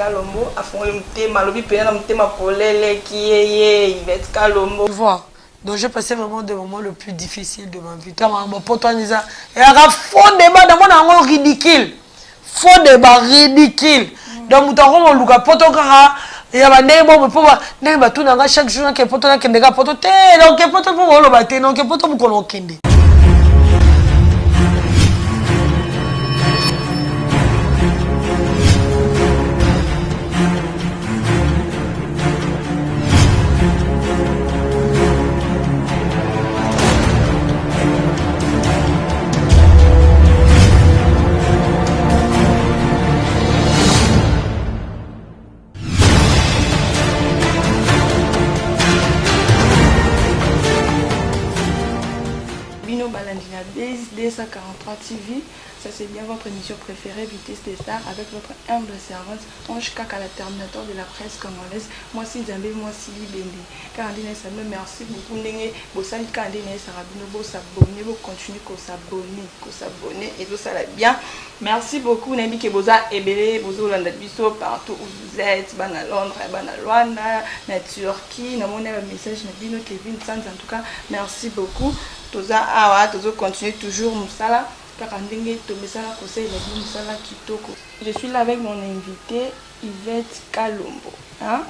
Kalombo a fond le thème lobby payant le thème polele qui est Yvette Kalombo. Tu vois. Donc j'ai passé vraiment des moments les plus difficiles de ma vie. Il y a un faux débat dans mon angle ridicule. Faux débat ridicule. Donc tu as un luga potokara. Il y a des gens qui ont tout dans chaque jour qui poto qui ndega poto te donc qui poto pour le bater donc qui poto pour qu'on kende. DS43 TV, ça c'est bien votre émission préférée, Vitesse des Stars, avec votre humble servante, Ange Kaka, la terminator de la presse congolaise. Moi si Zambé, moi si Libende. Candine Samuel, merci beaucoup. Ndenge, Bossali Candine Sarabino, vous s'abonner, vous continuez qu'on s'abonner et tout ça là bien. Merci beaucoup, Nabi Keboza, Ebele, Bozo Landabiso, partout où vous êtes, Bana Londres, Bana Luanda, na Turquie, na mon message, Nabino Kevin Sanz, en tout cas, merci beaucoup. Toza awa tozo continue toujours musala kaka ndenge to mesala conseil la vie musala kitoko. Je suis là avec mon invité Yvette Kalombo, hein?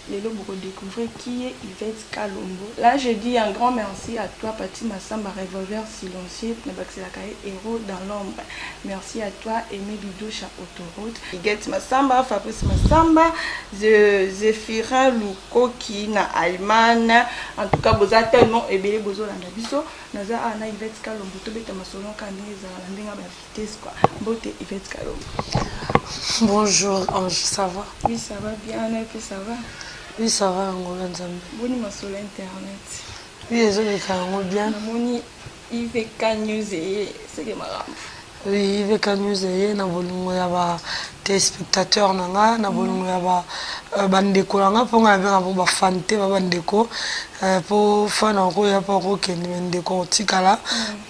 Lelo beaucoup découvrir qui est Yvette Kalombo. Là je dis un grand merci à toi Pati Massamba, revolver silencieux, Nabaxelakae héros dans l'ombre. Merci à toi Aimé Bidoucha autoroute, Yvette Massamba, Fabrice Massamba, Zéphirin Luko qui na Allemagne. En tout cas boza tellement ebele bozo landa biso. Naza ana Yvette Kalombo to beta masolon kaneza landinga ba vitesse quoi. Bote Yvette Kalombo. Bonjour Ange, ça va? Oui, ça va bien, et puis ça va. Oui, ça va, Angola Nzambe. Boni masolo internet. Oui, les autres bien. Moni IVK News c'est que marrant. Oui, IVK News na bolungo ya ba téléspectateurs nanga na bolungo ya ba bandeko nanga ponga ba ba fante ba bandeko pour fana ko ya pa ko kende bandeko tikala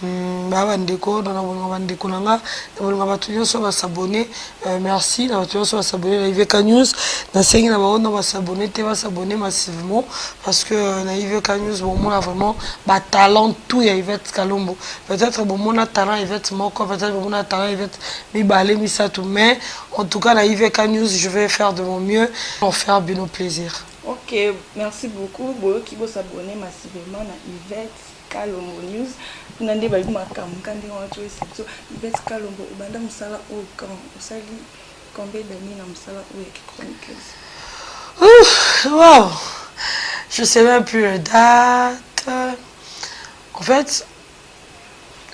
ba bandeko na bolungo bandeko nanga na bolungo ba tunyo so ba s'abonner merci na tunyo so ba s'abonner na IVK News na sengi na ba on ba s'abonner te ba s'abonner massivement parce que na IVK News bon moi vraiment ba talent tout ya Yvette Kalombo peut-être bon mon talent Yvette moko peut-être bon mon talent Yvette mi balé mi ça tout mais en tout cas, la IVK News, je vais faire de mon mieux pour faire bien au plaisir. Ok, merci beaucoup. Boyo qui vous s'abonner massivement à Yvette Kalombo News. Vous n'avez pas eu ma cam, quand on a trouvé cette Yvette Kalombo, Banda Moussala au camp. Vous savez combien d'années dans Moussala ou avec chroniqueuse? Wow! Je ne sais même plus la date. En fait,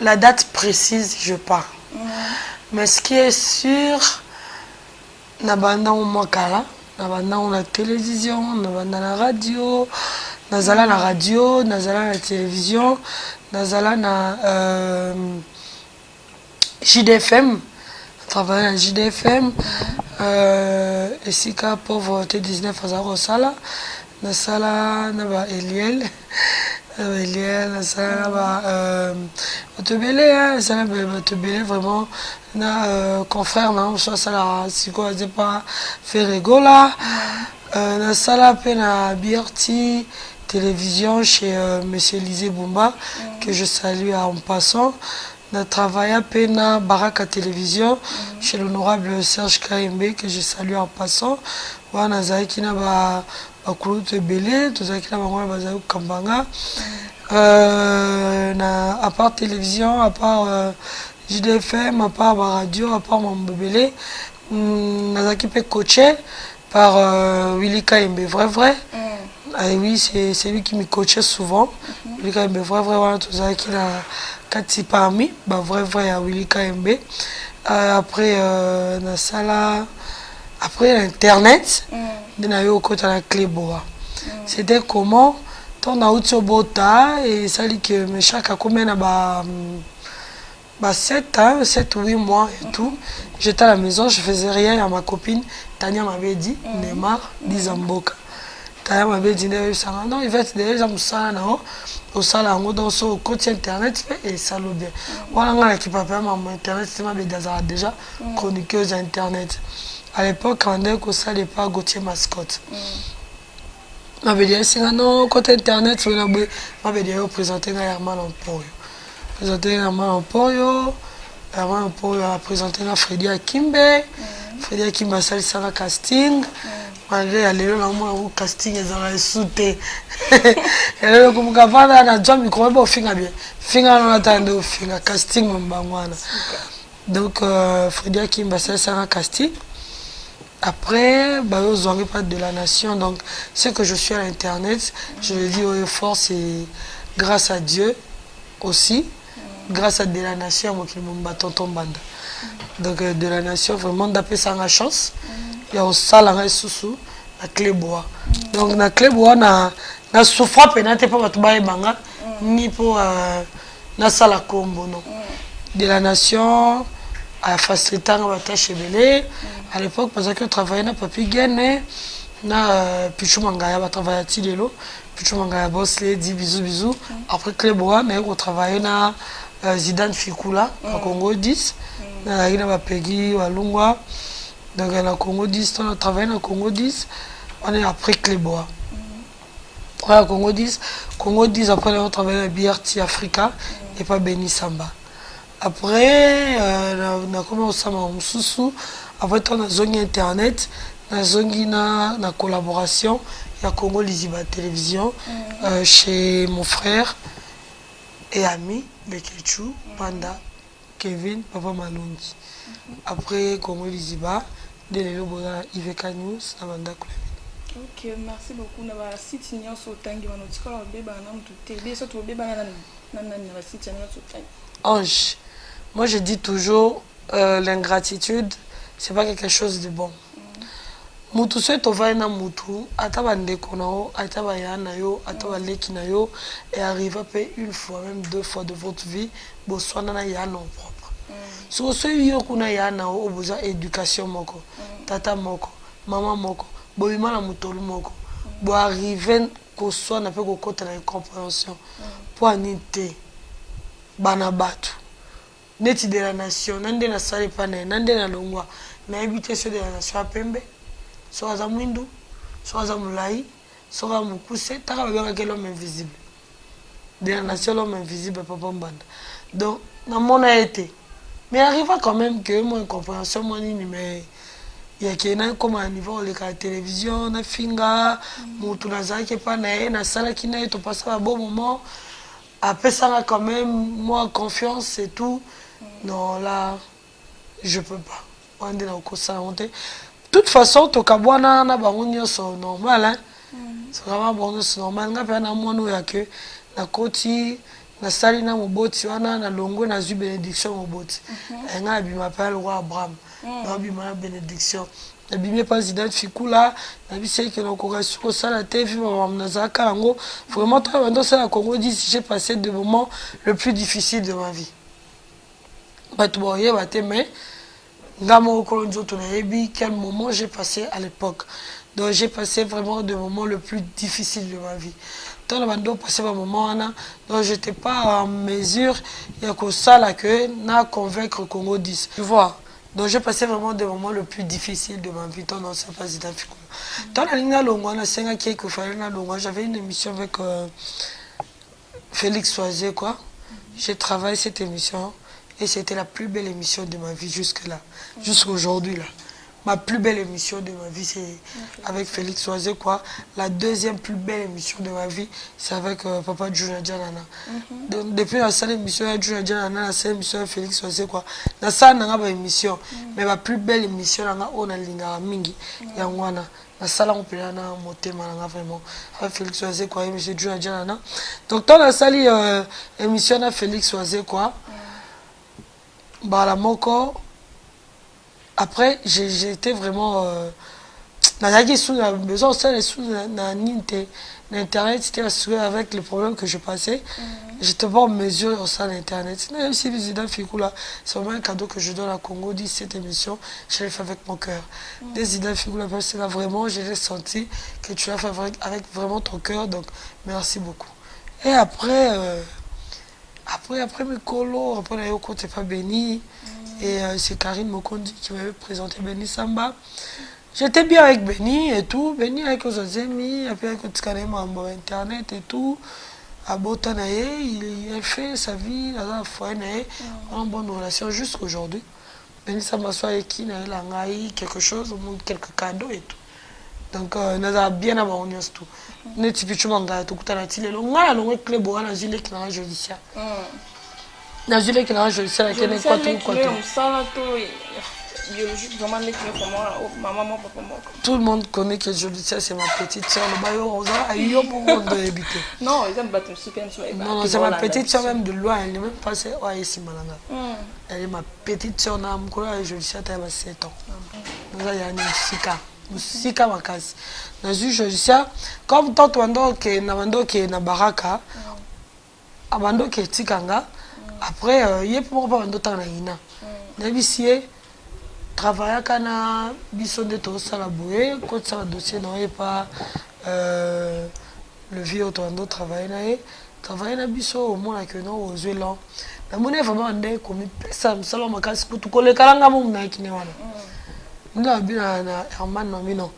la date précise, je pars. Mais ce qui est sûr, nabanda on makala, nabanda on la télévision, nabanda la radio, nazala la radio, nazala la télévision, nazala na JDFM, travailler à JDFM, et si ka pauvreté 19 à sala, na sala naba Eliel. Eliel, ça va Batebele, ça va Batebele vraiment na confrère na ça ça si quoi c'est pas Ferregola na sala pena BRT télévision chez monsieur Lisée Bumba que je salue en passant. Na travaillé à pena Baraka télévision chez l'honorable Serge Kaimbe que je salue en passant. Wana zaiki na ba bakulutu ebele tozalaki na bango bazali kokambanga à part télévision, à part JDFM, à part radio, à part Mambobele, nazaki pe coaché par Willy Kaimbe, vrai. Et oui, c'est lui qui me coachait souvent. Willy Kaimbe, vrai, voilà, tozalaki na kati parmi, bah vrai à Willy Kaimbe. Après na sala, après l'internet, na yo kota la clé boa. C'était comment? On a eu bota et ça dit que mes chaque a combien à 7 ans, 7 ou 8 mois et tout. J'étais à la maison, je faisais rien à ma copine. Tania m'avait dit, Neymar, Dizamboka. Tania m'avait dit, non, il va être déjà au salon, dans son côté internet et ça le bien. Voilà, qui papa, maman, internet, c'est ma déjà chroniqueuse internet. À l'époque, on a que ça n'est pas Gauthier Mascotte. Ma bédière, c'est non, côté internet, sur la ma bédière présenté Herman Emporio. Présenté Herman Emporio. Herman Emporio a présenté Freddy Akimbe. Freddy Akimbe a sali ça casting. Malgré aller là, moi, au casting, ils ont sauté. Et là, comme quand on a déjà micro, bon, finga bien. Finga, on attend au finga casting, on bangwana. Donc, Freddy Akimbe a sali ça casting. Après, aux pas de la nation, donc ce que je suis à l'internet, je le dis au effort, c'est grâce à Dieu aussi, grâce à de la nation, moi qui m'ont tonton banda. Donc de la nation, vraiment d'appeler ça la chance. Il y a aussi la sous la clé bois. Donc la clé bois na souffrance pénate pour battre banga ni pour na sala combo non. De la nation à faciliter la tâche belé. À l'époque, parce que je travaillais dans Papi Guéné, na Pichou Mangaya, je travaillais à Tilelo, Pichou Mangaya, boss, les dit bisous. Après Clébois, je travaillais dans Zidane Fikula, à Congo 10, na Peggy, à Lungwa, donc à Congo 10, on a travaillé dans Congo 10, on est après Clébois. Après Congo 10, après on a travaillé dans BRT Africa et pas Beni Samba. Après, on a commencé à Moussoussou. Après, on a zone internet, on a zone na collaboration. Il y a Congo Liziba Télévision chez mon frère et ami, Bekechou, Panda, Kevin, Papa Malongi. Après, Congo Liziba, Delelo Bola, Iveka News, Namanda Koulavin. Ok, merci beaucoup. On va site Nyon Sotangi, on a dit qu'on a bébé un homme tout est. Surtout bébé un site Nyon Sotangi. Ange, moi je dis toujours, l'ingratitude, c'est pas quelque chose de bon. Mutu se tovai na mutu, ataba ndeko na yo, ataba yana yo, ataba leki na yo, et arrive à payer une fois, même deux fois de votre vie, bo soana na yana en propre. Si vous soyez yo kuna yana o, besoin éducation moko, tata moko, maman moko, bo imana mutolu moko, bo arrive ko soana pe ko kota na compréhension, pour anite, banabatu. Neti de la nation, nande na sale pane, nande na longwa, na habité sur de la nation à Pembe, sur Aza Mwindu, sur Aza Moulaï, sur Aza Moukousse, t'as vu que l'homme invisible. De la nation, l'homme invisible, papa Mbanda. Donc, dans mon a été. Mais arrive quand même que moi, une compréhension, moi, mais il y a qui est comme à niveau de la télévision, na finga, moutou na zaki pas na sala qui n'a pas passé un bon moment. Après ça, quand même, moi, confiance et tout. Non, là, je peux pas. On est dans le de toute façon, tu as c'est normal. Hein? C'est vraiment bon, c'est normal. On a que na koti, na sali na moboti, na longo, na zu bénédiction moboti. On a m'appelle roi Abraham. On a ma bénédiction. On a pas Zidane Fikula. On a dit que l'on a sur ça la TV, on a Karango. Vraiment, dans ça, Congo dit j'ai passé des moments le plus difficiles de ma vie. Mais quel moment j'ai passé à l'époque. Donc j'ai passé vraiment des moments le plus difficiles de ma vie. Tant que passé un moment, donc je n'étais pas en mesure de ça que na convaincre Congo 10. Tu vois. Donc j'ai passé vraiment des moments le plus difficiles de ma vie. Tant dans ce président Fikula. Tant la ligne longue, j'avais une émission avec Félix Soisé quoi. J'ai travaillé cette émission. Et c'était la plus belle émission de ma vie jusque-là, jusqu'à aujourd'hui là. Ma plus belle émission de ma vie, c'est avec Félix Soisé quoi. La deuxième plus belle émission de ma vie, c'est avec Papa Juna Djanana. Donc depuis la seule émission avec Juna Djanana, la seule émission avec Félix Soisé quoi. La salle n'a pas émission, mais ma plus belle émission là, on a linga mingi, yangwana. La salle on peut aller dans mon thème là vraiment avec Félix Soisé quoi, Monsieur Juna Djanana. Donc dans la salle émission avec Félix Soisé quoi. Bah la moko après j'étais vraiment besoin de sous l'internet c'était avec les problèmes que je passais j'étais pas en mesure au sein d'internet même si Zidane Fikula c'est vraiment un cadeau que je donne à Congo dit cette émission je l'ai fait avec mon cœur des Zidane Fikula c'est là vraiment j'ai senti que tu l'as fait avec vraiment ton cœur donc merci beaucoup et après mes colos, après la yoko t'es pas béni. Et c'est Karine Mokondi qui m'avait présenté Benny Samba. J'étais bien avec Benny et tout. Benny avec ses amis, et puis avec Internet et tout. À Botanaye, il fait sa vie, dans la foi, on a une bonne relation jusqu'aujourd'hui. Benny Samba soit avec qui, il a quelque chose, quelques cadeaux et tout. Donc, on a bien avant tout. On est typiquement dans tout le monde. On a le club où on a gilet qui n'a judiciaire. Na gilet qui n'a judiciaire, qui n'est pas tout le monde connaît que Jolicia c'est ma petite soeur. Non, c'est ma petite soeur même de loin. Elle n'est même pas ici, Malanga. Elle est ma petite soeur. Jolicia a 7 ans. Nous avons Musika makasi. Na Jolicia, comme tant que na baraka, abando ke tikanga. Après, il y a pour moi un temps na ina. Nabisie travailler kana biso de to sala boye ko ça dossier non et pas le vieux autondo travailler na biso au moins que non aux élan na mone vraiment ndé comme ça me sala makasi ko to le kalanga mo na kine wana nda bina na Herman no mino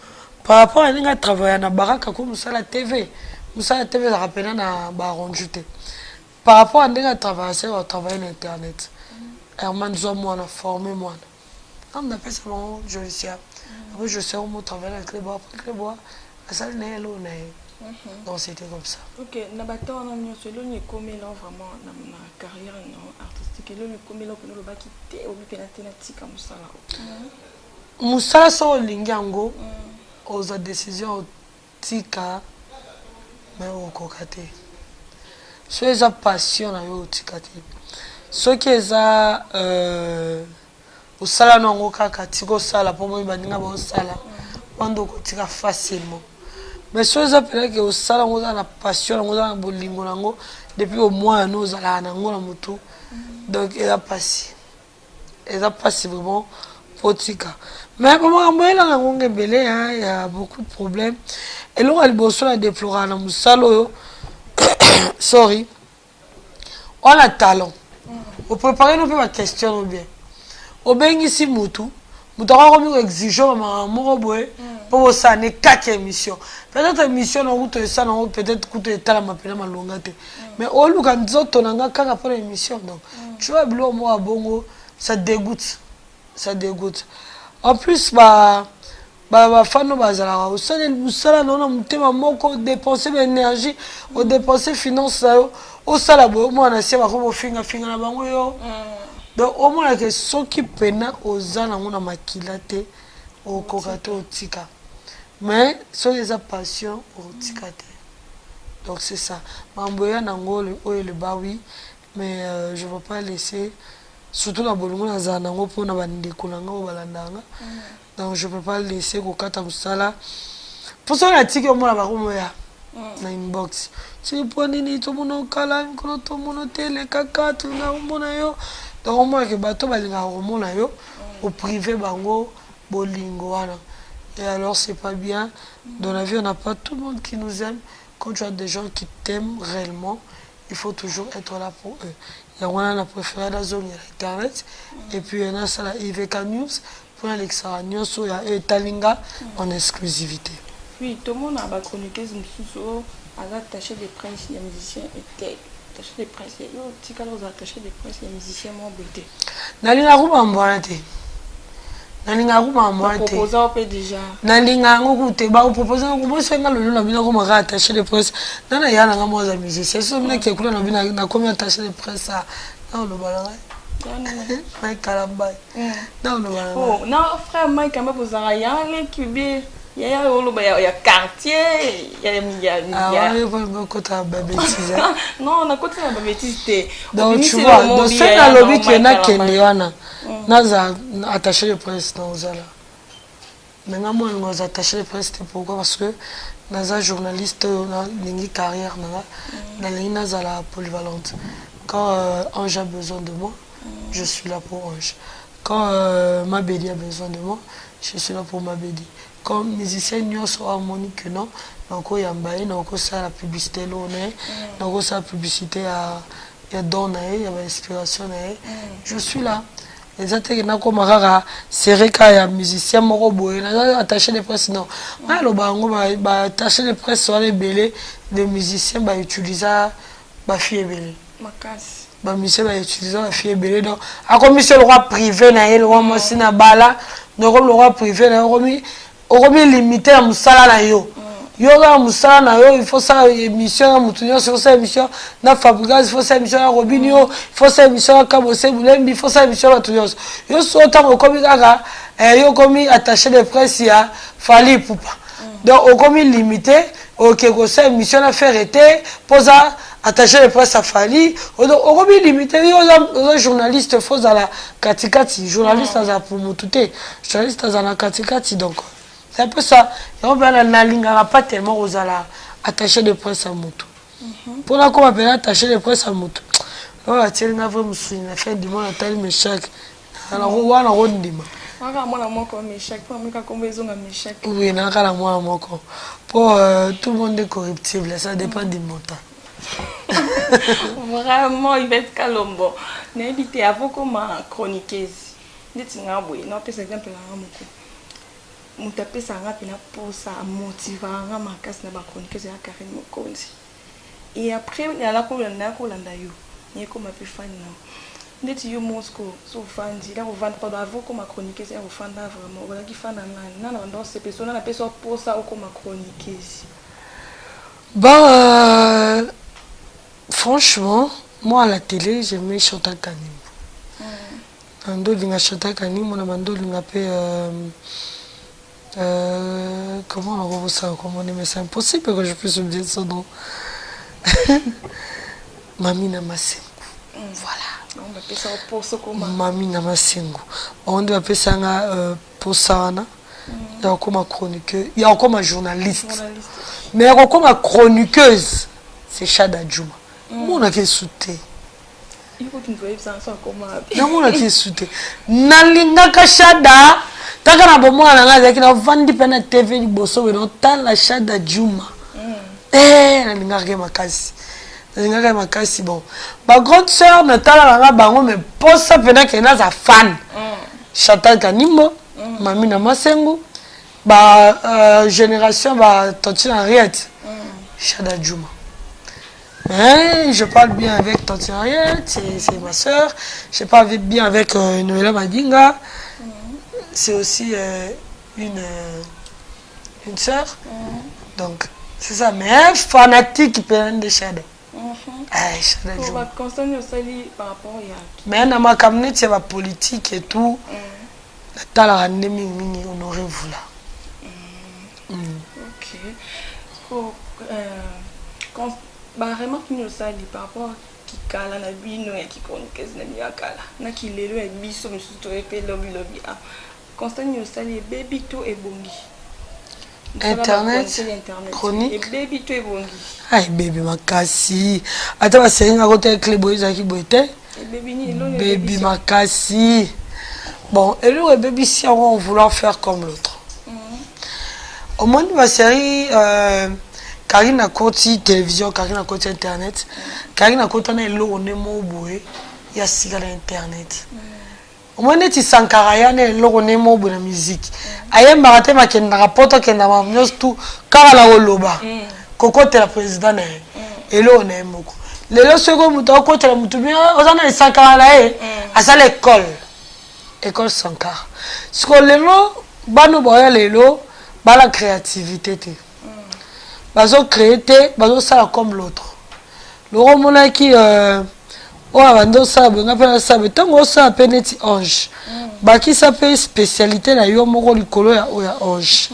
par rapport à ninga travailler na baraka ko musala TV ça rappelle na baronjute par rapport à ninga travailler na internet Herman zo moi na formé moi. On appelle ça mon Jolicia. Après, je sais où mon travail avec les bois. Après, les bois, la salle n'est là. Donc, c'était comme ça. Ok, Nabato, on a mis sur l'eau, comme là, vraiment, dans ma carrière artistique, et là, comme là, on a quitté, on a pénalité comme ça. Moussala, so lingango, aux décisions, tika, mais au kokate. Soit ils ont passion, au tikate. Soit qu'ils ont. Osala nango kaka tiko sala po mo baninga ba osala wando ko tika facilement mais so za pela ke osala ngo za na passion ngo za na bolingo nango depuis au moins no zala nango na mutu donc il a passé vraiment potika mais comme on moyen na ngo belé il y a beaucoup de problèmes et là il bosso la déplorer na musalo yo sorry on a talent on préparer nos ma question bien obengisi mutu akako exigeant moko boye po bosane 4 émissions peut-être émission na kuto esa nango peut-être kuto etalama pena malonga te mais oluka nzoto nanga kaka pour émission donc tu vois bilo moi bongo ça dégoûte en plus bafano bazalaka osala nona motema moko dépenser l'énergie odépenser finance na yo osala boye omwana sie bako bofingafinga na bango yo. Donc au moins que ceux qui peinent aux ans na makila te au kokate au tika mais ceux qui ont passion au tika te donc c'est ça mamboya nango le bawi mais je veux pas laisser surtout la bolongo na za nango pour na bandeko nanga o balandanga donc je peux pas laisser kokata musala pour ça la tika mo na bakomo ya na inbox si poni ni to mono kala ko to mono tele kakatu na mona yo. Donc au moins que bateau balinga romona yo au privé bango bolingo wana et alors c'est pas bien dans la vie on n'a pas tout le monde qui nous aime quand tu as des gens qui t'aiment réellement il faut toujours être là pour eux il y a on a préféré la zone internet et puis il y en a ça la IVK News pour Alexa News so ya Talinga en exclusivité. Oui, tout le monde a chroniqué mususu attaché des princes les musiciens et attaché des princes yo tika los attaché des princes les musiciens mo beauté nalinga kumambona te nalinga kumambona te proposer peut déjà nalinga ngokute ba proposer ngo senga lolo na bina ko maka attaché des princes nana yana nga mo za musicien so mina ke kula na bina na komi attaché des princes na lo balanga Mike Kalambai na lo balanga oh na frère Mike kamba pozara ya l'équipe il y a quartier, il y a non, on a côté la bêtise. Donc tu vois, dans ce lobby qui est Kendewana, naza attaché le presse dans Zala. Maintenant moi nous attaché le presse pourquoi parce que naza journaliste na lingi carrière na lina zala polyvalente. Quand Ange a besoin de moi, je suis là pour Ange. Quand Mabedi a besoin de moi, je suis là pour Mabedi. Comme musicien nyonso harmonique non donc il y a la publicité là donc ça publicité à donner il y a inspiration je suis là eza te na koma kaka serika ya musicien moko boye na attaché de presse non na loba ngo ba attaché de presse wana ebele de musiciens ba utiliser ba fille ebele makasi ba musicien ba utiliser ba fille ebele donc akomi se le roi privé na ye le roi mosi na bala donc le roi privé na okomi limité na musala na yo yo ga musala na yo il faut ça émission na mutu nyonso il faut ça émission na Fabrigas il faut ça émission na Robinho il faut ça émission na Kabose Bulembi il faut ça émission na Tunyoso yo so tango komi kaka yo komi attaché de presse ya Fally Ipupa donc okomi limité OK ko ça émission na faire été posa attaché de presse à Fally okomi limité yo journaliste faut za la katikati journaliste za pour mutute journaliste za na katikati donc c'est un peu ça. Il y a pas tellement aux attaché de presse à moto. Pour la qu'on appelle attaché de presse à moto. On va tirer une vraie moussine. La fin du mois, on a tel méchac. Alors, on va en rond dima. On va moi la moko méchac. Pour moi, comme ils ont un méchac. Oui, on a la moi moko. Pour tout le monde est corruptible. Ça dépend du montant. Vraiment, il va être calombo. N'hésitez à vous comme chroniqueuse. Dites-moi, oui, non, par exemple, la moko. Mutape sanga pina posa motivanga makasi na bakonikezo ya Karine Mokonzi et après il y a la kolanda yo ni ko mapi fan na ndeti yo Moscow so fandi la vendre pas avant comme chroniqueuse ya vendre vraiment wala ki fan na ndo se personne na personne posa ou comme chroniqueuse. Bah franchement moi à la télé j'aimais Chantal Kanimbo. Ando linga Chantal Kanimbo na mando linga pe comment on revoit ça, comment on est, mais c'est impossible que je puisse oublier son nom. Mamina Masengo. Voilà. On va appeler ça posa comment. Mamina Masengo. On doit appeler ça posana. Il y a encore ma chroniqueuse. Il y a encore ma journaliste. Mais il y a encore ma chroniqueuse. C'est Chada Djouma. Moi, on a qui sauté. Il faut que tu me fasses ça comment. Non, on a qui sauté. Nalinga Kachada. Taka na bomo na nga zaki na vandi pena TV ni boso we no tala Chada Djouma. Na ninga makasi. Na ninga makasi bon. Ba grande sœur na tala nga bango me posa pena ke na za fan. Chantal Kanimbo, Mamina Masengo, ba génération ba Tante Henriette. Chada Djouma. Mais je parle bien avec Tante Henriette, c'est ma sœur. Je parle bien avec Noëlla Madinga. C'est aussi une sœur. Donc, c'est ça. Mais fanatique qui peut de Chada. Chada Djouma. Mais dans ma cabinet, c'est la politique et tout. Dans la randonnée, on aurait voulu. Ok. Quand vraiment qui nous a dit par rapport qui kala na bino et qui chroniqueuse na miya kala na qui lelo et biso misuto et pe lobby ah constant nous a dit baby to et bongi internet chronique et baby to et bongi ay baby makasi ata ba senga côté clé za ki boite baby makasi bon et le baby si on vouloir faire comme l'autre au moins de ma série Karine a côté télévision, Karine a côté internet, Karine a côté on est mobile, il y a si internet. Au moins tu Sankara ne on est mobile la musique. Aye mbarate ma kenda rapporto kenda ma tout car la oloba. Koko te la président et là on est moko. Le second muto côté la mutu bien ozana Sankara là à ça école Sankara. Ce que le lo bano boya lelo ba la créativité te. Bazo créé bazo ça comme l'autre le romona qui o abando ça benga pena ça betango ça peneti ange ba qui s'appelle spécialité na yo moko likolo ya ange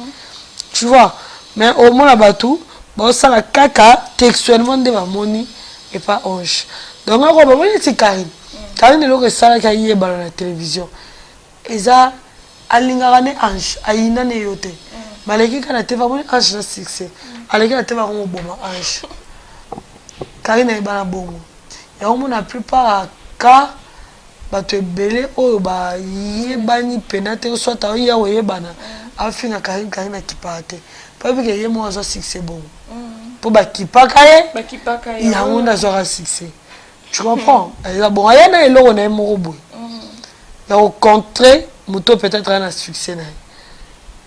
tu vois mais au moins batu ba ça la kaka textuellement de ba moni et pas ange donc on va voir c'est Karine le que ça ka yé ba la télévision eza alingane ange ayina ne yote maleki kana te vraiment ange na succès aleki na te vraiment bon ange Karine e bana bongo ya on la plupart ka bato ebele oyo ba yebani penate soit ta ya oyebana afinga Karine kipa te pas que ye mo za succès bon pour ba kipaka ye ya on a za succès tu comprends bon ya na eloko na mo boy Mais au contraire, moto peut-être un succès.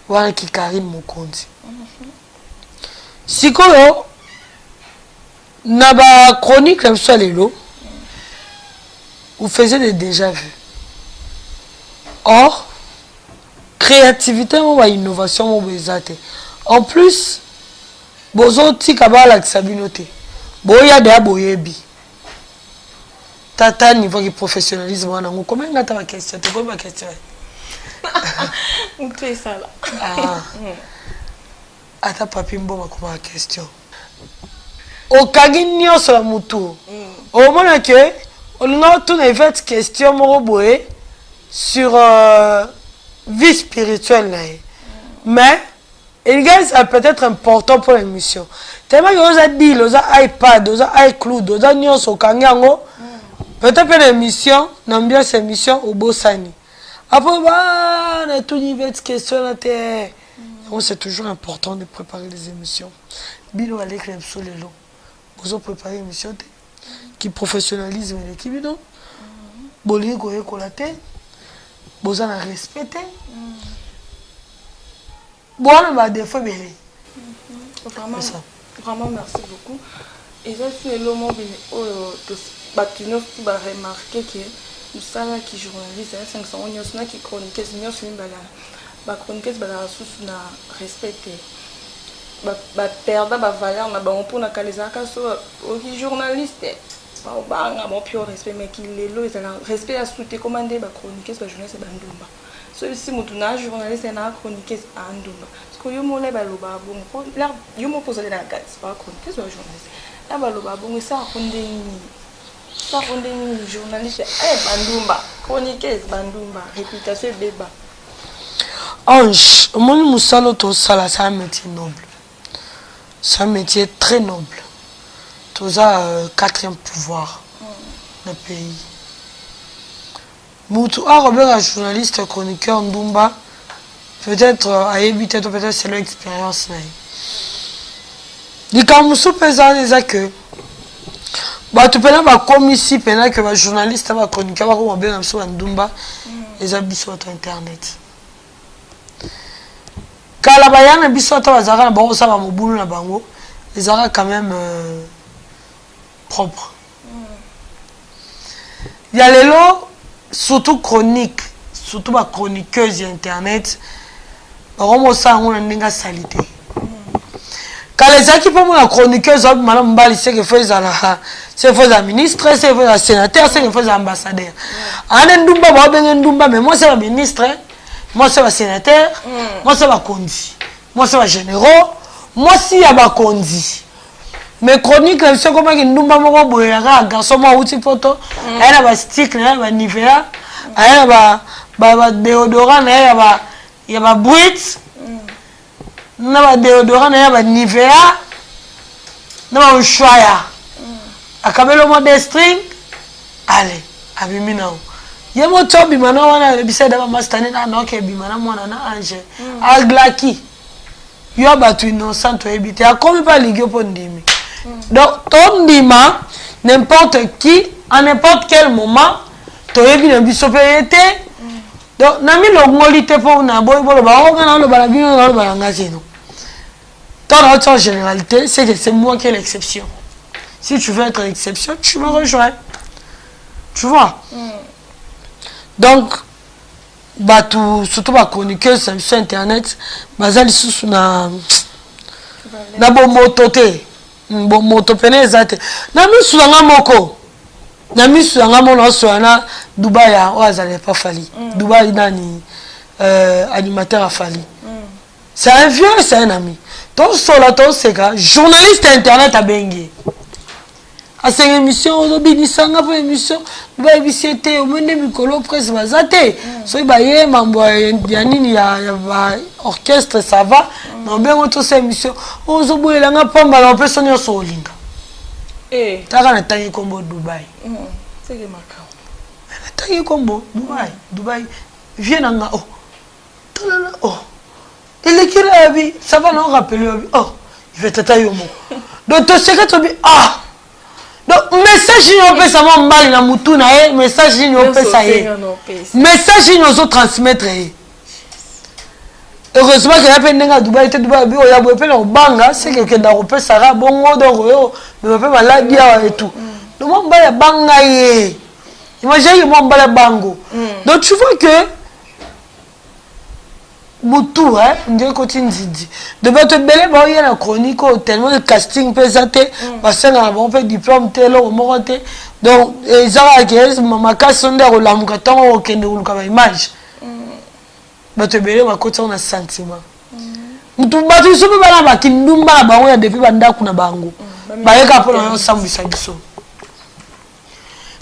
Voilà qui Karine Mokonzi. Si quoi, na ba chronique comme ça les lots, vous faisiez des déjà vus. Or, créativité ou innovation ou en plus, bozo tika ba la sabinoté. Boya de aboyebi. Tata niveau de professionnalisme wana ngo comment ngata ba question te ko ba question. On fait ça là. Ah. Ata papi mboma ko ba question. O kagi nyonso la mutu. O mona que on a tout une question moko boye sur vie spirituelle là. Mais il est peut-être important pour l'émission. Tellement que vous avez dit, vous avez iPad, vous avez iCloud, vous avez nyonso au kangango. Peut-être que l'émission, l'ambiance émission au Bossani. Après, bah, on a tout niveau de questions là. C'est toujours important de préparer les émissions. Bilo avec les sur les lots. Vous avez préparé l'émission qui professionnalise l'équipe, non? Bolé goye kolaté. Vous avez respecté. Bon, on va des fois belé. Vraiment, merci beaucoup. Et ça, c'est le moment où tu nous as remarqué que nous sommes qui journalistes, 500 ans, qui chroniquent, nous sommes chroniqueurs, nous sommes respectés. Perdre la valeur, pour nous les journalistes. Bon, pur respect, mais qu'il est là, respect à soutenir, commander, chroniqueurs, journalistes, bandumba. Si tu es un journaliste, tu es un chroniqueur à Andumba. Parce que tu es un posé dans la case, pas chroniqueur, journaliste. Tu es un journaliste, Bandumba, chroniqueur, Bandumba, réputation débat. Ange, mon moussalo to sala, c'est un métier noble. C'est un métier très noble. Tu as quatrième pouvoir dans le pays. Moutou a Robert, un journaliste chroniqueur Ndumba, peut-être à éviter, peut-être c'est leur expérience. Il y a un pesant des que tu peux pas comme ici, pendant que les journalistes et les chroniqueurs vont bien sur Ndumba, les habits sur internet. Quand la bayane habits sur Tawazara, bon ça va me boule la bango, les aura quand même propres. Il y a les lots. Surtout chronique, surtout ma chroniqueuse internet, on ça on a une salité. Quand les équipes ont la chroniqueuse, madame Bali, c'est que fait la ministre, c'est que fait la sénateur, c'est que fait l'ambassadeur. En Ndumba, mais moi c'est la ministre, moi c'est la sénateur, moi c'est la condi, moi c'est la généraux, moi c'est la condi. Mais chronique, c'est comme si nous avons un garçon qui a photo, il y a un stick, il y a un Nivea, il y a un déodorant, il y a un bruit, il y a un déodorant, il y a un Nivea, il y a un choya. Il y a un mot de string, allez, abimina. Il y a un mot de chobi, maintenant, on a le bissé de ma mastane, non, qui est bimana, mon ange, aglaki. Il y a un innocent, tu es habité, il y a comme pas les pour ndimi. Donc, ton dima, n'importe qui, à n'importe quel moment, tu as vu une bisopérité. Donc, nami l'ongolité pour na boy pour le baron, on a le balabino dans le balangazino. Ton autre généralité, c'est que c'est moi qui ai l'exception. Si tu veux être l'exception, tu me rejoins. Tu vois? Donc, surtout ma chroniqueuse sur internet, basal sous na bon mototé. Bon moto pene ezate na misu nga moko na misu nga mona soana Dubaï o azale pas fali Dubaï nani animateur a fali c'est un vieux, c'est un ami ton solo ton seka journaliste internet a bengi à cette émission on obinisa nga pour émission ba ebisete o mende mikolo presse bazate so ba ye mambo ya nini ya orchestre ça va non bien on toute cette émission on zo boyela nga pamba la personne yo so linga taka na tangi kombo Dubaï c'est que makao na tangi kombo Dubaï viens nga oh talala oh il qui l'a vu ça va non rappeler oh il va tata yomo donc to seka to bi ah donc message on peut savoir mal na mutu na e message on peut ça e message on transmettre. Heureusement que la peine de Dubaï était Dubaï, il y a beaucoup de banga, c'est que dans le pays ça bon mode mais peut maladie et tout. Le monde va banga y. Imagine le monde va bango. Donc tu vois que Moutou, hein, on dirait que tu dis. De votre belle, il y a la chronique, tellement de casting pesate, parce que on fait diplôme tel au monté. Donc ils ont que ma casse sont derrière la moukaton au kende ou le image. Bato bele makoti on a sentiment mutu bato sobe bana bakindumba bango ya depuis banda kuna bango bayeka pona yo sambisa biso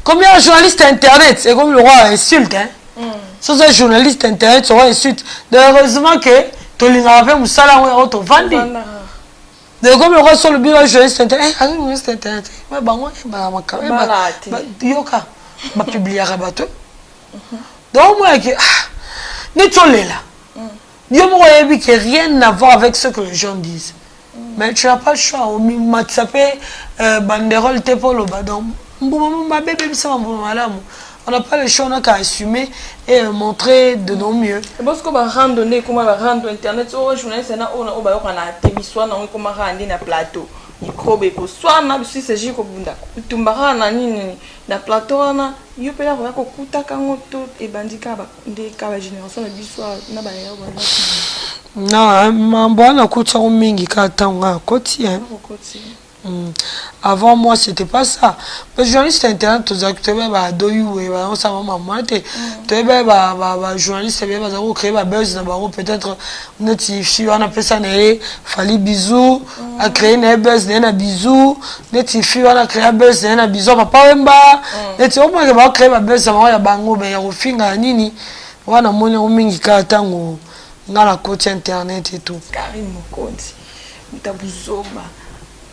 combien de journalistes internet c'est comme le roi insulte hein so ces journalistes internet sont insulte heureusement que tolinga avec musala ngo to vandi de comme le roi sur le bureau journaliste internet ah journaliste internet mais bango ba makaba yoka ba publier bato donc moi que Nitolela. Dieu m'a dit que rien n'a à voir avec ce que les gens disent. Mais tu n'as pas le choix. On m'a tapé banderole tepolo badon. On n'a pas le choix, on n'a qu'à assumer et montrer de nos mieux. Parce qu'on va randonner, comment va rendre internet, on journaliste on a témissoir, on comment rendre na plateau. Microbe pour soit na bisi c'est juste bunda. Tumbara na nini na plateau na yo pela ko kuta kango to e bandika ba de ka ba génération na biso na ba ya ba. Non, mambo na kuta mingi ka tanga koti hein. Avant moi c'était pas ça. Les journalistes internet tous acteurs ba doyu et ba on sa maman te ba journaliste ba za ko créer ba buzz na ba peut-être notifié on appelle ça né fali bisou a créer une buzz na bisou notifié on a créé buzz na bisou papa wemba et on va ba créer ba buzz ya bango ba ya kofinga nini wana moni o mingi ka tango ngala coach internet et tout Karim Mokonzi mutabuzoba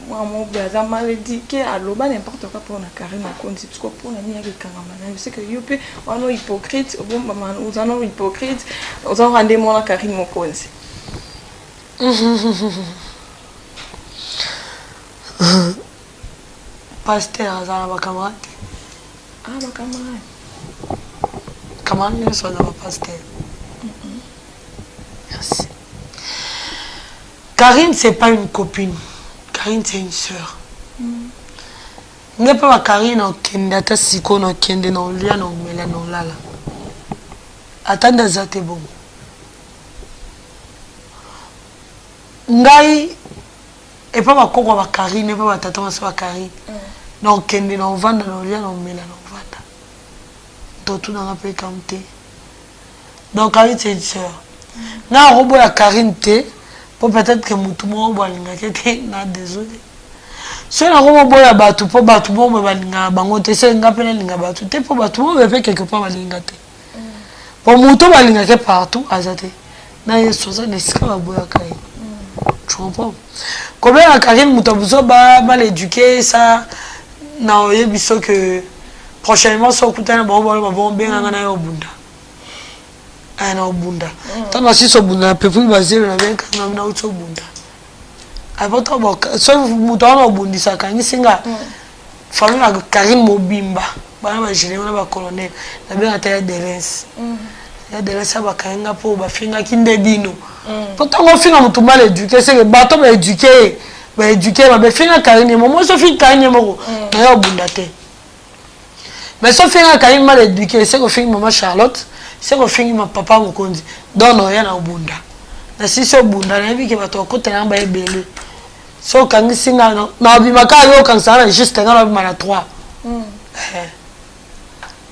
moi mon blaza maladie que aloba n'importe quoi pour na Karim Mokonzi tu comprends na nia ke kangamana je sais que yo pe on est hypocrite bon maman on est hypocrite on rendre moi na Karim Mokonzi pasteur azana ba camarade ba camarade camarade so na ba pasteur. Merci. Karine, c'est pas une copine. Karine, c'est une soeur. N'est pas Karine en Kenda, Siko, en Kenda, en Lian, en Mélan, en Lala. Attends, ça t'es bon. Ngai, et pas ma coco, ma Karine, et pas ma tata, ma Karine. Non, Kenda, en Vanda, en Lian, en Mélan, en Vanda. Donc, tout n'a pas été. Donc, Karine, c'est une soeur. Na robo ya Karine te pour peut-être que mutumo balinga kete na désolé so na robo ya batu pour batu bo balinga bango te se nga pena linga batu te pour batu bo be quelque part balinga te pour muto balinga ke partout azate na yeso za nesika baboya kai tu comprends comme ya Karine mutabuzo ba l'éduquer ça na oyebiso que prochainement so kutana bon benga na yo bunda ana obunda tana siso bunda pepu bazelo na benka na uto bunda apoto boka so mutana obundisa kanyisinga famille na Karim Mobimba bana ba général ba colonel na benga ta Delens ya Delens ba kanga po ba finga kinde bino potango finga mutumba l'éduquer c'est que bato ba éduquer ba finga Karim momo so finga Karim moko na yo bunda te mais so finga Karim mal éduquer c'est que finga maman Charlotte c'est que fingi ma papa Mokonzi donc on y a na bunda na si so bunda na biki bato ko tena ba ebele so kangi singa na bimaka yo kan sana juste na ba na 3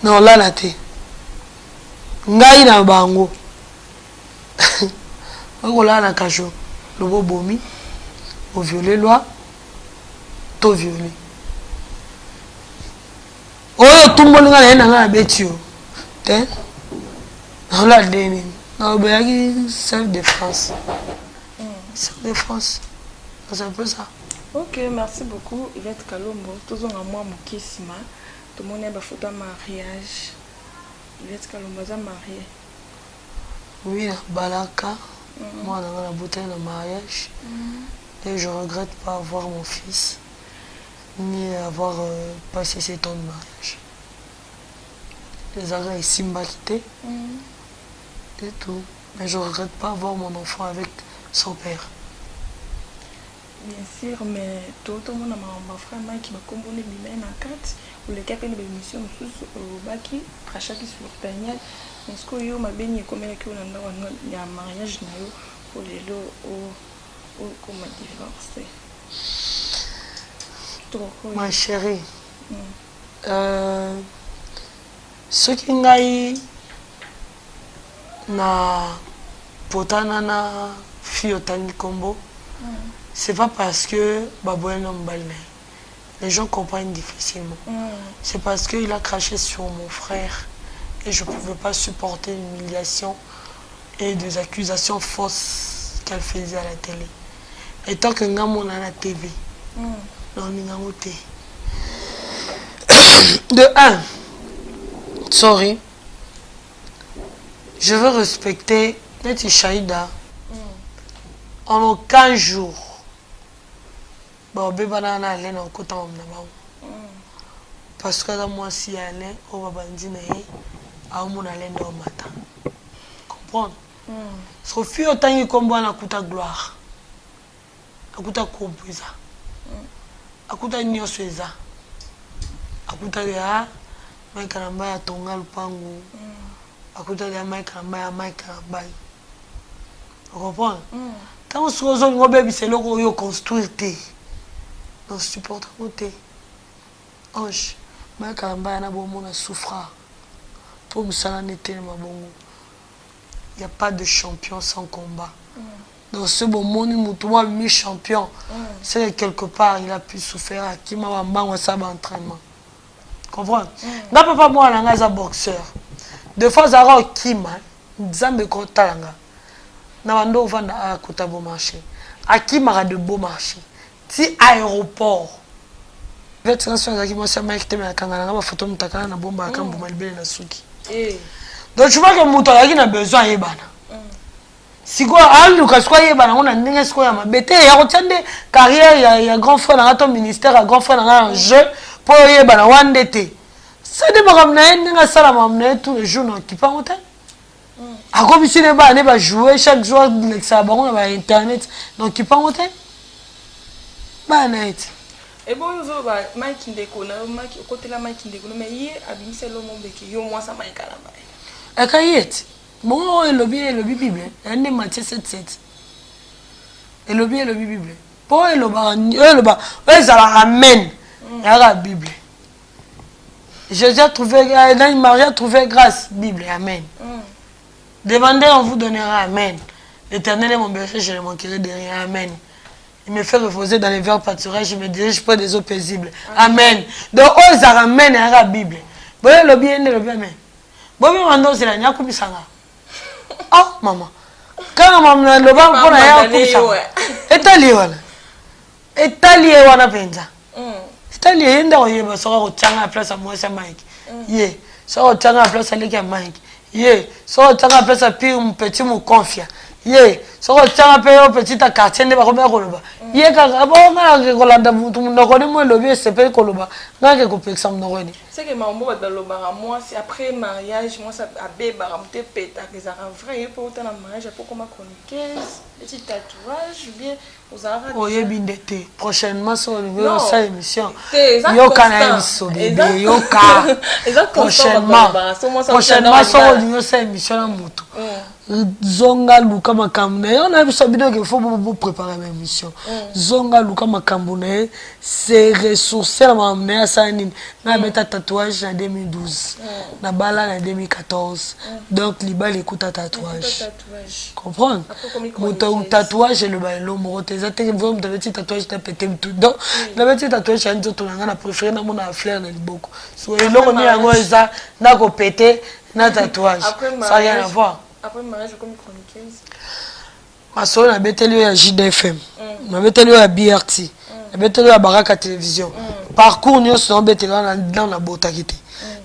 non là la te ngai na bango ko la na kajo le bobomi au violer loi to violer oyo tumbo nga na nga betio te on l'a donné. Non, mais self défense. Self défense. C'est un peu ça. Ok, merci beaucoup. Yvette Kalombo. Tous en moi, mon kissima. Tout le monde a fait un mariage. Yvette Kalombo est mariée. Oui, Balaka. Moi, on a bouteille de mariage. Et je regrette pas avoir mon fils. ni avoir passé 7 ans de mariage. Les arrêts ici m'a quitté. Et tout. Mais je ne regrette pas avoir mon enfant avec son père. Bien sûr, mais tout le monde a un frère qui m'a combiné bien en 4. Ou les cas de l'émission au baki, crachat qui sur le panier. Mais ce que yo m'a béni comme elle qui il y a un mariage pour les lots ou comme divorcé. Ma chérie, ce qui ngaï na potana na fille otani combo, c'est pas parce que baboye non balne. Les gens comprennent difficilement. C'est parce qu'il a craché sur mon frère et je ne pouvais pas supporter l'humiliation et des accusations fausses qu'elle faisait à la télé. Et tant que nous a la TV, de 1, sorry, je veux respecter Neti Shaïda en aucun jour. Parce que moi, si elle est au Babandine, elle est au matin. Comprendre? Sophie, autant qu'il combat à la gloire. Akuta kompuza akuta nyoso eza akuta ya maika na mbaya tonga lupangu akuta ya maika na mbaya on comprend tant sozo ngobe biseloko yo construire te non supporte côté ange maika na mbaya na bomo na souffra pour musala nete na mabongo. Il n'y a pas de champion sans combat. Dans ce bon monde, il mi champion. C'est que quelque part, il a pu souffrir à qui m'a entraînement. Comprends? N'a pas moi un boxeur. Deux fois, Zara Kima, Zambe Kotalanga. N'avando vanda à côté bon marché. À qui m'a de beau marché. Si aéroport. Vêtements à qui m'a dit que tu m'as kangana ma photo mutakana na bomba akambu malibele na suki. Donc tu vois que mon toit a besoin yebana. Si quoi, Lucas quoi yebana on a ndenge sko ya mabete ya retiende carrière ya grand frère dans ton ministère à grand frère dans un jeu pour yebana wandete. Ça de makamna ndenge sala mamna tous les jours non qui pas autant. A comme si les ba ne ba jouer chaque jour ça ba on va internet donc qui pas autant. Ba net. Et bon yo ba Mike Ndeko na Mike côté la Mike Ndeko mais hier abimise lo mombeki yo moi ça Mike ala ba. Akayet. Bon, le Bible, un de Matthieu 7:7. Et le Bible. Pour le bas, ça la ramène la Bible. Jésus a trouvé, Marie a trouvé grâce, Bible, amen. Demandez, on vous donnera, amen. L'Éternel est mon berger, je ne manquerai de rien, amen. Il me fait reposer dans les verts pâturages, je me dirige près des eaux paisibles, amen. Donc, ça ramène la Bible. Bon, le bien, amen. Bon, c'est la nia kubisanga. Oh, maman. Quand maman le banc pour la kubisanga. Etali wana penza. Etali yenda oyeba soko kutanga place à moi ça Mike. Ye, soko kutanga place à leki Mike. Ye, soko kutanga place à pi un petit mu confia. Ye, soko kutanga pe au petit à quartier ne ba komela koloba. Ye kaka bon ngala ke kolanda mutu ndoko ni mo lobi sepe koloba. Ngake ko peksa mnoko ni. C'est que ma maman va le moi c'est après mariage moi ça a bébé ramté péta que ça rend vrai pour autant le mariage pour comment chroniqueuse petit tatouage bien aux arabes. Oye bindete prochainement sur le ça émission. Yo kana biso bébé yo ka. Prochainement sur le ça émission na mutu. Zonga luka makambu on a biso bino que faut vous préparer ma émission. Zonga luka makambu na c'est ressourcer ma mère ça ni na beta tatouage en 2012 na bala en 2014 donc liba écoute tatouage comprendre mon tatouage le bailo mo teza te vraiment de petit tatouage ta pété tout donc na petit tatouage en tout na préféré na mon fleur na liboko so eloko ni yango eza na ko péter na tatouage ça rien à voir après mariage comme chroniqueuse ma soeur na beteli ya JDFM na beteli ya BRT na beteli ya Baraka télévision parcours nous sommes dans la botakité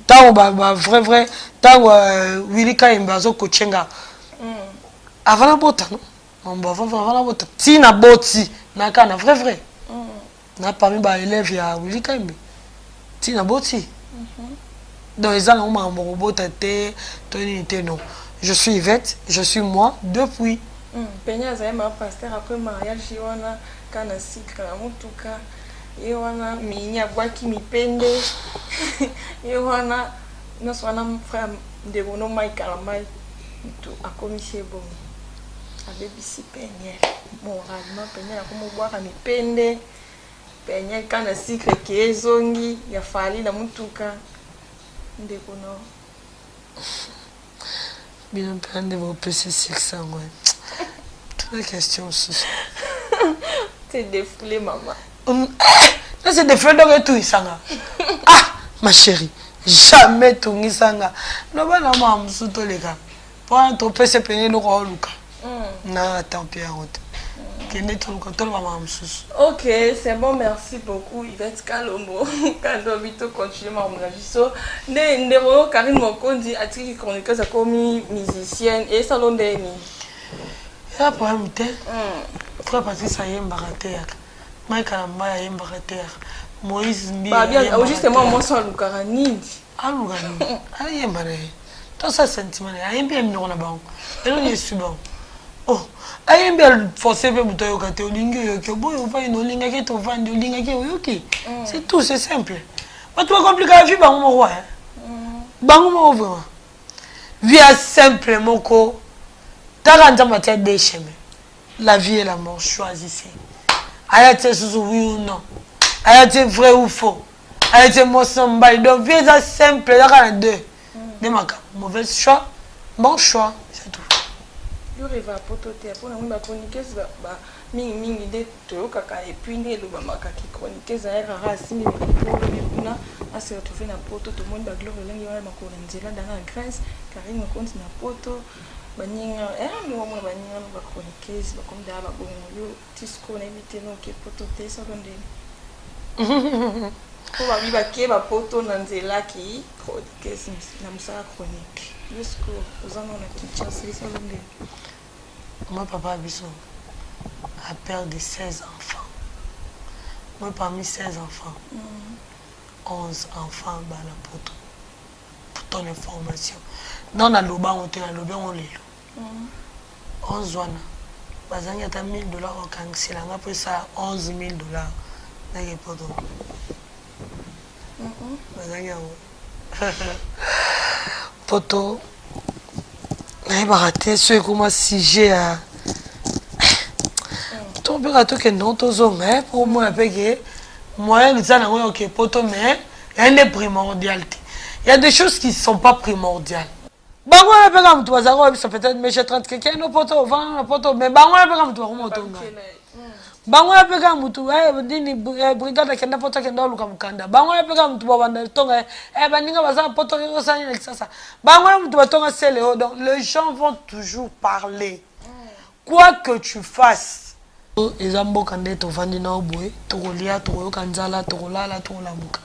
tant vrai tant Willy Kaimba zo kochenga avant la bota non on va avant la bota si na boti na kana vrai na parmi ba élèves ya Willy Kaimbe tina boti donc ils ont un robot tête non je suis Yvette je suis moi depuis Penya zaye ma pasteur après mariage wana kana sikra mutuka yewana minya bwaki mipende yewana noswana frère de bono Michael Mai tu akomisie bon abebisi Penya moralement Penya comme boire mipende Penya kana sikre kezongi ya fali na mutuka ndeko no bien prendre vos PC 600 ouais. Toutes les questions ce soir. T'es défoulé maman. Là c'est défoulé donc tout isanga. Ah ma chérie, jamais tout isanga. No bana ma msuto leka. Pour ton PC peine no ko luka. Na tant pis en route. Ok, c'est bon, merci beaucoup Yvette Kalombo. Quand on continue ma vie, Ndebo Karine Mokondi a dit chroniqueuse a commis musicienne et salon de ni. Il y a problème frère Patrice a yemba rater. Michael Mba a yemba rater. Moïse Mbi. Bah bien, justement moi ça Lukara Nindi. Ah Lukara. Ah yemba re. Tout ça sentiment. Ah yemba yemba on a bon. Et on est super. Oh, ayembe forcer pe buto yoka te olingi yoki boyo va ino linga ke to vandi olinga ke yoki. C'est tout, c'est simple. Pas trop compliqué la vie bango mo roi. Bango mo vraiment. Vie simplement ko taranta matière de chemin. La vie et la mort choisissez. Ayate sous oui ou non. Ayate vrai ou faux. Ayate mo samba donc vie ça simple là deux. De maka mauvais choix, bon choix, c'est tout. Yo reva potote apona mba chroniqueuse ba mingi de to kaka et puis ne lo ba makaki chroniqueuse a rara simi pour le bibuna a se retrouver na poto to monde ba gloire lengi wana makona nzela dans la Grèce Karine Mokonzi na poto baninga ni wa mwa baninga ba chroniqueuse ba comme da ba bongo yo tisco na invité no ke potote ça donde ko ba biba ke ba poto na nzela ki chroniqueuse na musala chronique jusqu'au aux années on a Kinshasa ça donde. Moi, papa Bisson a peur de 16 enfants. Moi, parmi 16 enfants, 11 enfants, bah, la pour ton information. Dans la loba, on tient la loba, on l'est. 11 wana. Bazang y a $1 000 au Kangsi, là, après ça, $11 000. N'a y a pas d'eau. Bazang y a poto. Je raté ce comment si j'ai ton père tout que non tous mais pour moi payer moyen de ça n'a ok poto mais il y a des primordialités il y a des choses qui sont pas primordiales bango la pega mtu wazaro ça peut-être mais j'ai 30 quelqu'un no poto 20 poto mais bango la pega mtu comment tonga bango la pega mtu dini brigade kenda poto kenda luka mkanda bango la pega mtu babanda tonga baninga baza poto ko sanya ça bango la mtu batonga c'est le donc les gens vont toujours parler quoi que tu fasses ezambo kande to vandi na obwe to kolia to yoka nzala to kolala to lamuka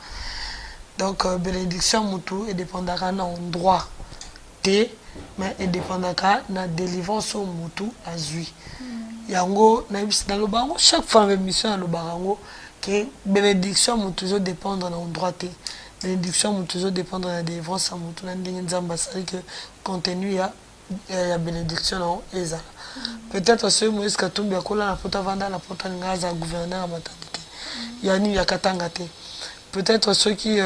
donc bénédiction mutu et dépendra na endroit te mais et dépendra na délivrance au mutu azui yango na ibisina lo bango chaque fois même mission lo bango que bénédiction mutu toujours dépendre na endroit te bénédiction mutu toujours dépendre na délivrance à mutu na ndenge nzamba ça que contenu ya bénédiction na ezala peut-être ce Moïse Katumbi akola na pota vanda na pota ngaza gouverneur à matandike yani ya katanga te peut-être ceux qui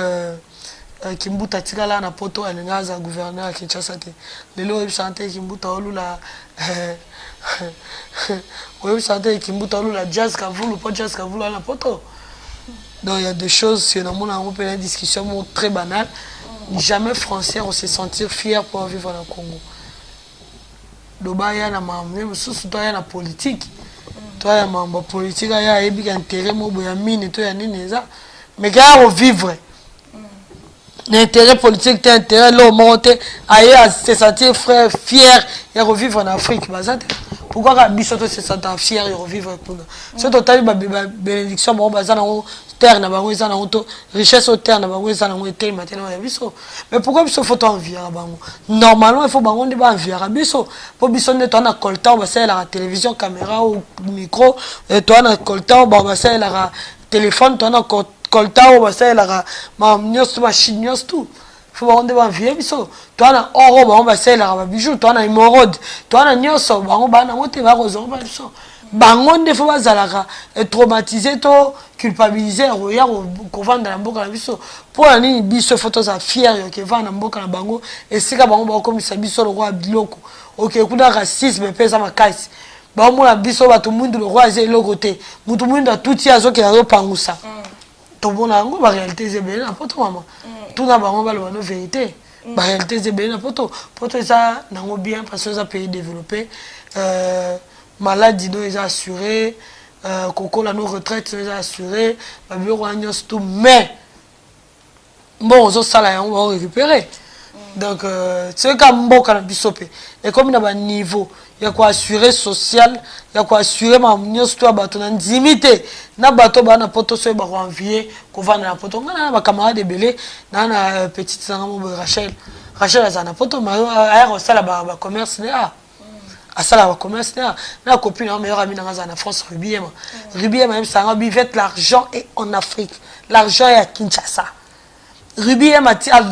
Kimbuta tikala na poto alingaza gouverneur à Kinshasa te lelo chanter Kimbuta olula chanter Kimbuta olula jazz kavulu po jazz kavulu na poto donc il y a des choses si on a une discussion très banale jamais français on se sentir fier pour vivre au Congo Dobaya na mamwe susu to ya na politique to ya mambo politique ya ebi ka intérêt mobo ya mine to ya nini eza mais ga revivre l'intérêt politique t'es intérêt là monter aille à se sentir frère fier et revivre en Afrique bazate pourquoi ka biso to se sentir fier et revivre kuna so to tali ba bénédiction bon bazana terre na bango eza na auto richesse au terre na bango eza na ngo ete matena ya biso mais pourquoi biso faut envier bango normalement il faut bango de ba envier biso pour biso ne to na coltan ba c'est la télévision caméra ou micro et toi na coltan ba c'est la téléphone tu as colta ou ça la machine tout faut on devant vieux biso tu as oro ba on va ça la bijou tu as émeraude tu as nyoso ba on ba na moté ba rozo ba biso bango nde faut bazalaka traumatisé to culpabilisé roya ko vanda na mboka na biso po ani biso photo za fier yo ke vanda na mboka na bango esika bango ba komisa biso le roi biloko OK kuna racisme pesa makasi ba mo na biso ba to mundu le roi ze loko te mutu mundu tuti azo ke azo pangusa to bona ngo ba réalité ze bele na poto mama tout na bango ba le vérité ba réalité ze bele na poto ça nango bien parce que ça pays développé maladie donc ils assuré coco la nos retraites ils assuré ba bureau agnos tout mais bon ça là on va récupérer donc c'est comme mboka na bisope et comme na ba niveau il y a quoi assurer social il y a quoi assurer ma nyos to bato na ndimité na bato ba na poto so ba envier ko vendre na poto na ba camarade belé na petite sango Rachel azana poto ma aéro sala ba commerce là à ça la commerce na copine ma meilleure amie dans la France Ruby même ça bivette l'argent est en Afrique l'argent est à Kinshasa Ruby a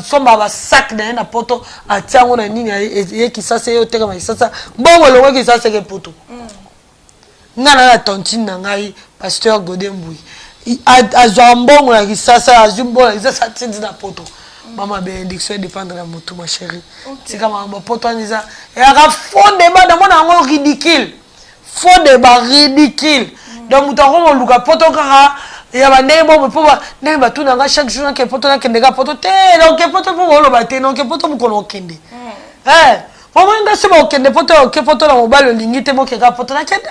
somba ba sac na poto a tiango na nini et qui ça c'est au terme ça bon le qui ça c'est que poto ngana la tontine na ngai pasteur Godemboui a zambongo na qui ça azumbo ça tindi na poto maman bénédiction dépendre de moto ma chérie c'est comme un poto nisa et a fond débat dans mon ridicule faux débat ridicule donc muto ko luka poto kaka et à bon pour ne tout dans chaque jour que poto na kende ga poto te donc poto pour lo baté donc poto pour ko kende vraiment nga se ba kende poto que poto na mobile lingite mo ke ga poto na kende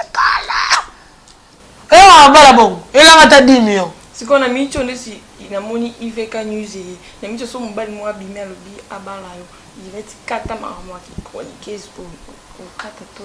kala bala bon et là ngata 10 millions c'est qu'on a mis chonde si na moni iveka news na mi so mobile mo abimi alobi abala yo il va être kata maramo ki chroniqueuse pour kata to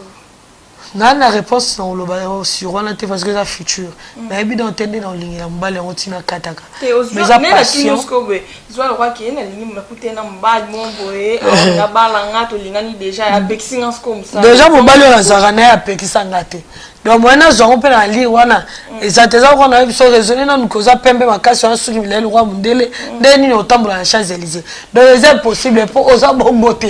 la réponse dans le sur on était parce que ça futur mais bien d'entendre dans ligne la mbale on tina kataka mais ça passion soit le roi qui est na ligne m'écouter na mbale mon boye na balanga to lingani déjà ya bexingance comme ça déjà mbale na zarana ya pekisa ngate donc moi na zo on peut na lire wana ezateza ko na biso raisonner na nkoza pembe makasi on soki milele roi mundele ndeni no tambola na Champs-Élysées donc c'est impossible pour osa bongote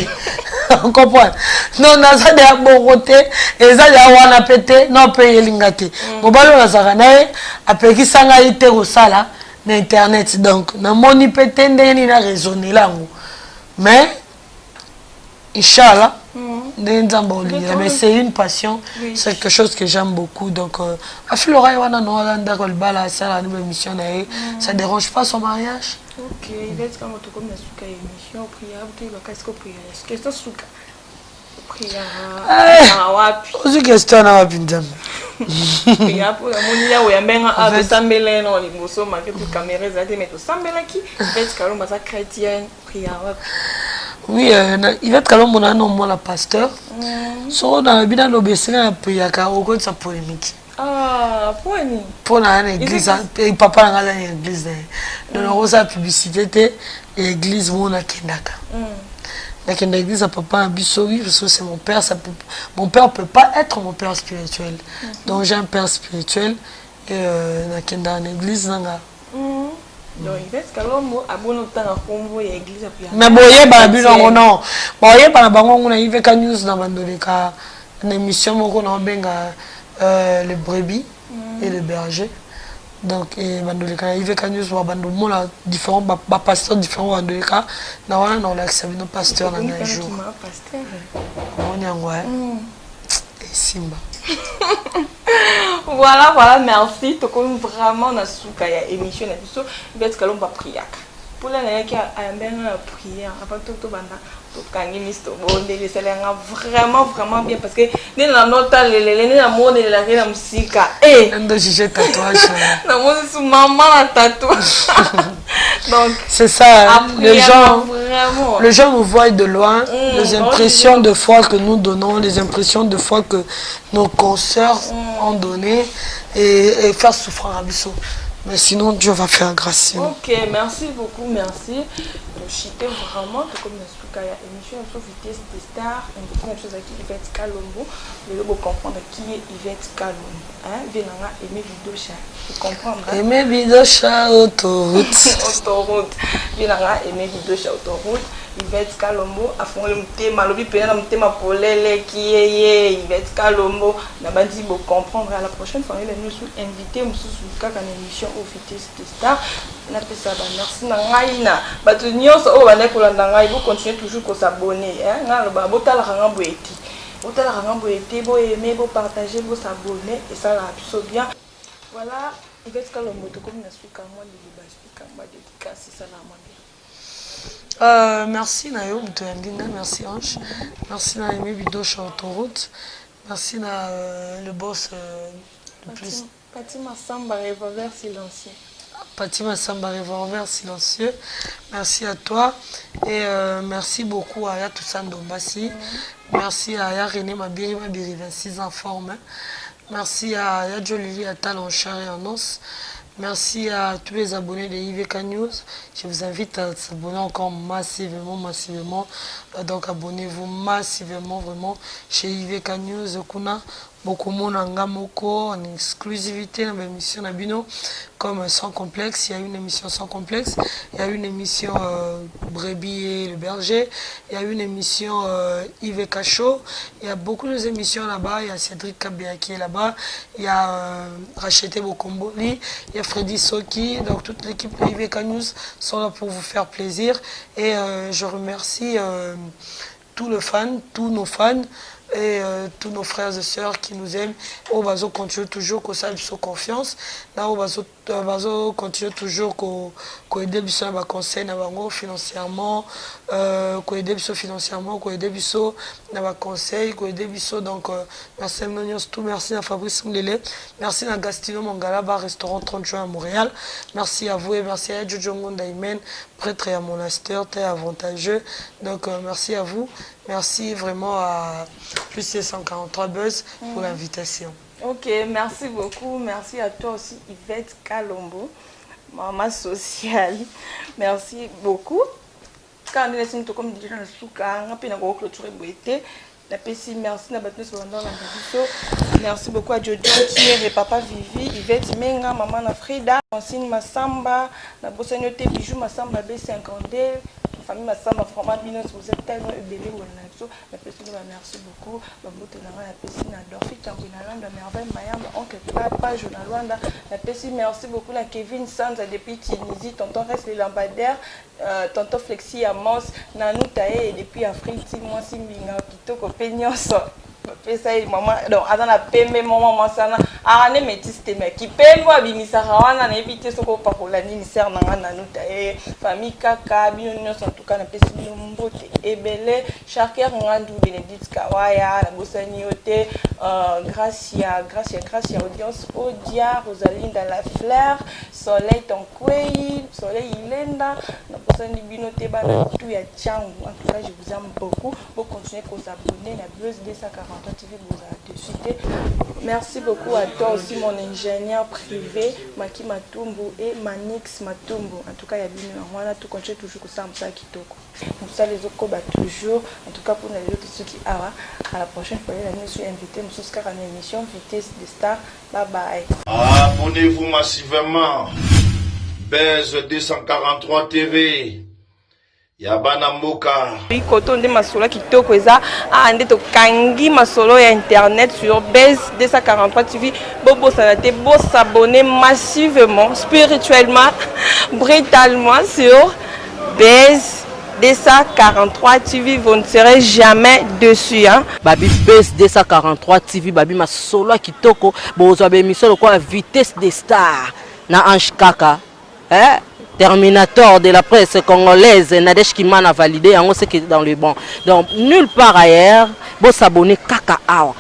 on comprend non na ça de bongote et ça ya wana pété non payer lingate mobalo na zarana apekisa ngai te ko sala na internet donc na moni pété ndeni na raisonner lango mais inchallah mais c'est une passion c'est quelque chose que j'aime beaucoup donc Flora wana no alanda ko bala ça la émission ça dérange pas son mariage OK il va être comme tout comme la suka émission prière tu vas qu'est-ce que prière qu'est-ce que suka prière wapi ozi question na wapi ndam prière pour la monia ou yambenga a de sambela no liboso ma que tu caméra za te mettre sambela ki peut-être que l'on va chrétien prière wapi. Oui, Yvette Kalombo na non la pasteur. So na bina no besina priya ka oko sa polémique. Ah, poni. Pour na église et papa na la église. Donc on sa publicité te église mo na kendaka. Na kenda église papa na biso oui parce que c'est mon père mon père peut pas être mon père spirituel. Donc j'ai un père spirituel et na kenda na église nanga. Donc il fait Kalombo abono tanga kombo ya église apia. Mais boye ba bino non. Boye ba bango ngona iveka news na bandoleka na émission moko na benga le brebis et le berger. Donc bandoleka iveka news wa bando mona différents ba pasteurs différents bandoleka na wana na la sabino pasteur na un jour. Pasteur. On y ngwa. Et Simba. Voilà, merci. Tu connais vraiment na suka ya émission na biso. Bête Kalomba priaka. Pour la naya qui a bien la prière. Après tout banda, tout kangi misto bonde les salaires vraiment bien parce que dans la note les la mode de la reine musika. Ndo jije tatouage. Na mode sous maman la tatouage. Donc c'est ça, les gens nous voient de loin, les impressions de foi que nous donnons, les impressions de foi que nos consoeurs ont donné et faire souffrir à Bissot. Mais sinon, Dieu va faire grâce. Ok, merci beaucoup, merci. chiter vraiment comme il y a émission sur Vitesse des Stars, une chose qui Yvette Kalombo, mais vous comprendre qui est Yvette Kalombo. Hein, Vénanga aimer Bidocha, vous comprendre. Aimer Bidocha autoroute. Autoroute. Vénanga aimer Bidocha autoroute. Yvette Kalombo a fond le thème, le thème pour les qui est Yvette Kalombo. N'a pas dit vous comprendre. À la prochaine fois, nous sommes invités à une émission au Vitesse des Stars. Merci Nangaina. Batunio so o bane kolanda ngai bo continuer toujours ko s'abonner hein nga ba botala ranga boeti. Botala ranga boeti bo aimer bo partager bo s'abonner et ça la biso bien. Voilà, Yvette Kalombo to comme na suka moi de ba suka ma dédicace ça la moi. Merci Nayo Mtoyandina, merci Ange. Merci na Aimé Bidocha autoroute. Merci na le boss de plus. Pati Massamba revolver silencieux. Pati Massamba revolver silencieux. Merci à toi et merci beaucoup à Aya Toussaint Dombassi. Merci à Aya René Mabiri 26 en forme. Merci à Aya Jolili Atal en chair et en os. Merci à tous les abonnés de IVK News. Je vous invite à s'abonner encore massivement. Donc abonnez-vous massivement vraiment chez IVK News. Kuna beaucoup de moko en exclusivité dans l'émission Nabino comme Sans Complexe. Il y a une émission Sans Complexe. Il y a une émission Brebis et le Berger. Il y a une émission IVK Show. Il y a beaucoup d'émissions là-bas. Il y a Cédric Kabia qui est là-bas. Il y a Rachete Bokomboli. Il y a Freddy Soki. Donc toute l'équipe de IVK News sont là pour vous faire plaisir. Et je remercie tous nos fans et tous nos frères et sœurs qui nous aiment. On va continuer toujours qu'on sache sur confiance. Là, on va continuer toujours qu'on aider biso na conseil na bango financièrement, qu'on aider biso financièrement, qu'on aider biso na conseil, qu'on aider biso donc merci Monios tout, merci à Fabrice Mlele, merci à Gastino Mangala bar restaurant 30 juin à Montréal. Merci à vous et merci à Jojo Ngonda Imen, prêtre et à monastère, très avantageux. Donc merci à vous. Merci vraiment à plus 143 Buzz pour l'invitation. Ok, merci beaucoup. Merci à toi aussi, Yvette Kalombo, maman sociale. Merci beaucoup. Quand on est comme déjà dans le souk, on a pu clôturer beauté. La PC, merci merci beaucoup à Jojo Thierry et Papa Vivi, Yvette Menga, Maman Frida, Francine Massamba, la Bossagnoté Bijou Massamba B50D. Famille Massamba, vraiment, vous êtes tellement ébélés. La personne, merci beaucoup. La personne, Dorfi, la merveille, Mayamba, oncle Papa, Jonalwanda. La personne, merci beaucoup. La Kevin Sanz, depuis Tunisie, tonton reste les lampadaires, tonton Flexi Amos, Nanou Tae, et depuis Afrique, moi, Simbinga, Kitoko, Peignos. Maman, donc, à la PME, maman, ça n'a métis, qui paye moi, Bimisarawana, n'éviter ce qu'on parle, la ministère, Nanou famille Kaka, Bionios, en tout cas, la personne de Mbote, Ebele, Charker, Ngandou, Bénédicte Kawaya, la Bossaniote, Gracia, audience, Odia, Rosalinda La Fleur, Soleil Tonkwei, Soleil Ilenda, la Bossan Binote, tout y a Tchang. En tout cas, je vous aime beaucoup. Vous continuez à vous abonner, la Buzz D143 TV vous a de suite. Merci beaucoup à toi aussi, mon ingénieur privé, Maki Matumbu et Manix Matumbu. En tout cas, il y a bien un tout continue toujours que ça, ça qui toque. Donc ça, les autres toujours. En tout cas, pour les autres ceux qui à la prochaine fois, je suis invité, M. Scar, à une émission Vitesse des Stars. Bye bye. Abonnez-vous massivement. Buzz 243 TV. Yabana Mboka. Koto nde masolo kitoko eza ande to kangi masolo ya internet sur Buzz 243 TV. Bobo sanate, bo s'abonner massivement, spirituellement, brutalement sur Buzz 243 TV. Vous ne serez jamais dessus, hein. Babi Buzz 243 TV, babi masolo kitoko, bozo émission quoi Vitesse des Stars na Ange Kaka, hein? Terminator de la presse congolaise, Nadège Kimana a validé, on sait que dans le bon. Donc, nulle part ailleurs, vous s'abonner Kaka Awa.